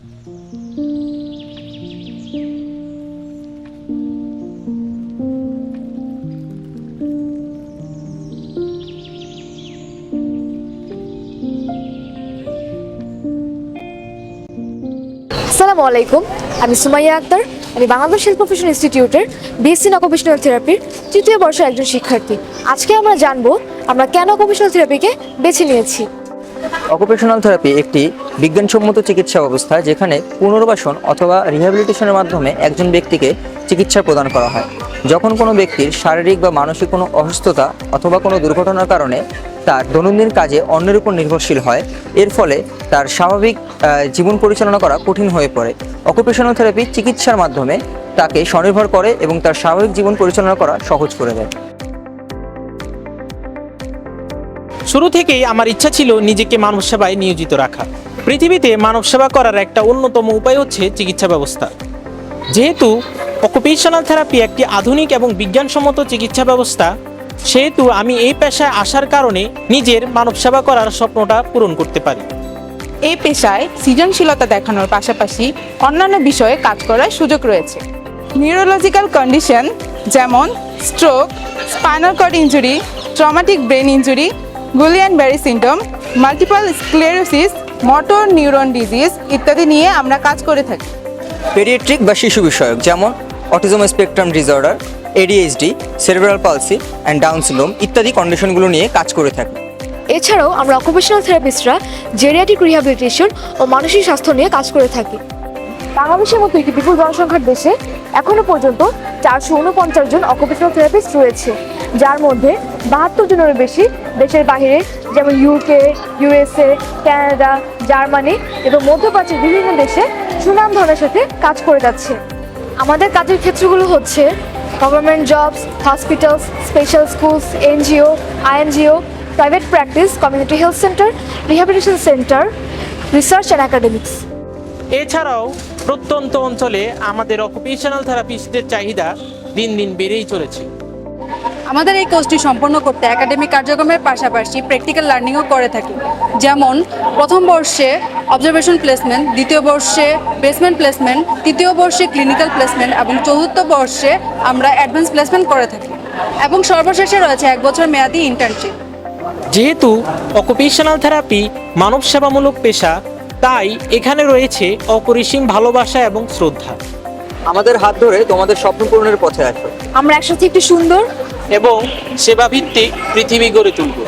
আসসালামু আলাইকুম, আমি সুমাইয়া আক্তার। আমি বাংলাদেশ হেলথ প্রফেশন ইনস্টিটিউটের বিএসসি ইন অকুপেশনাল থেরাপির তৃতীয় বর্ষের একজন শিক্ষার্থী। আজকে আমরা জানবো আমরা কেন অকুপেশনাল থেরাপিকে বেছে নিয়েছি। অকুপেশনাল থেরাপি একটি বিজ্ঞানসম্মত চিকিৎসা ব্যবস্থা যেখানে পুনর্বাসন অথবা রিহ্যাবিলিটেশনের মাধ্যমে একজন ব্যক্তিকে চিকিৎসা প্রদান করা হয়। যখন কোনো ব্যক্তির শারীরিক বা মানসিক কোনো অসুস্থতা অথবা কোনো দুর্ঘটনার কারণে তার দৈনন্দিন কাজে অন্যের উপর নির্ভরশীল হয়, এর ফলে তার স্বাভাবিক জীবন পরিচালনা করা কঠিন হয়ে পড়ে। অকুপেশনাল থেরাপি চিকিৎসার মাধ্যমে তাকে স্বনির্ভর করে এবং তার স্বাভাবিক জীবন পরিচালনা করা সহজ করে দেয়। শুরু থেকেই আমার ইচ্ছা ছিল নিজেকে মানব সেবায় নিয়োজিত রাখা। পৃথিবীতে মানব সেবা করার একটা অন্যতম উপায় হচ্ছে চিকিৎসা ব্যবস্থা। যেহেতু অকুপেশনাল থেরাপি একটি আধুনিক এবং বিজ্ঞানসম্মত চিকিৎসা ব্যবস্থা, সেহেতু আমি এই পেশায় আসার কারণে নিজের মানব সেবা করার স্বপ্নটা পূরণ করতে পারি। এই পেশায় সৃজনশীলতা দেখানোর পাশাপাশি অন্যান্য বিষয়ে কাজ করার সুযোগ রয়েছে। নিউরোলজিক্যাল কন্ডিশন যেমন stroke, spinal cord injury, traumatic brain injury, Guillain Barre syndrome, multiple sclerosis, motor neuron disease ইত্যাদি নিয়ে আমরা কাজ করে থাকি। পেডিয়াট্রিক বা শিশু বিষয়ক যেমন autism spectrum disorder, ADHD, cerebral palsy and down syndrome ইত্যাদি কন্ডিশনগুলো নিয়ে কাজ করে থাকি। এছাড়াও আমরা অকুপেশনাল থেরাপিস্টরা জেরিয়াট্রিক রিহ্যাবিলিটেশন ও মানসিক স্বাস্থ্য নিয়ে কাজ করে থাকি। বাংলাদেশের মতো একটি বিপুল জনসংখ্যার দেশে এখনো পর্যন্ত 449 জন অকুপেশনাল থেরাপিস্ট রয়েছে, যার মধ্যে 72 জনেরও বেশি দেশের বাইরে, যেমন UK, USA, কানাডা, জার্মানি এবং মধ্যপ্রাচ্যের বিভিন্ন দেশে সুনামধনের সাথে কাজ করে যাচ্ছে। আমাদের কাজের ক্ষেত্রগুলো হচ্ছে government jobs, hospitals, special schools, NGO, INGO, private practice, community health centre, rehabilitation centre, research and academics. এছাড়াও প্রত্যন্ত অঞ্চলে আমাদের অকুপেশনাল থেরাপিস্টদের চাহিদা দিন দিন বেড়েই চলেছে। আমাদের এই কোর্সটি সম্পন্ন করতে একাডেমিক কার্যক্রমের পাশাপাশি প্র্যাকটিক্যাল লার্নিংও করে থাকি। যেমন প্রথম বর্ষে অবজারভেশন প্লেসমেন্ট, দ্বিতীয় বর্ষে বেসমেন্ট প্লেসমেন্ট, তৃতীয় বর্ষে ক্লিনিক্যাল প্লেসমেন্ট এবং চতুর্থ বর্ষে আমরা অ্যাডভান্স প্লেসমেন্ট করে থাকি এবং সর্বশেষে রয়েছে 1 বছর মেয়াদী ইন্টার্নশিপ। যেহেতু অকুপেশনাল থেরাপি মানব সেবামূলক পেশা, তাই এখানে রয়েছে অপরিসীম ভালোবাসা এবং শ্রদ্ধা। আমাদের হাত ধরে তোমাদের স্বপ্ন পূরণের পথে আসো। আমরা একসাথে একটি সুন্দর এবং সেবাভিত্তিক পৃথিবী গড়ে তুলব।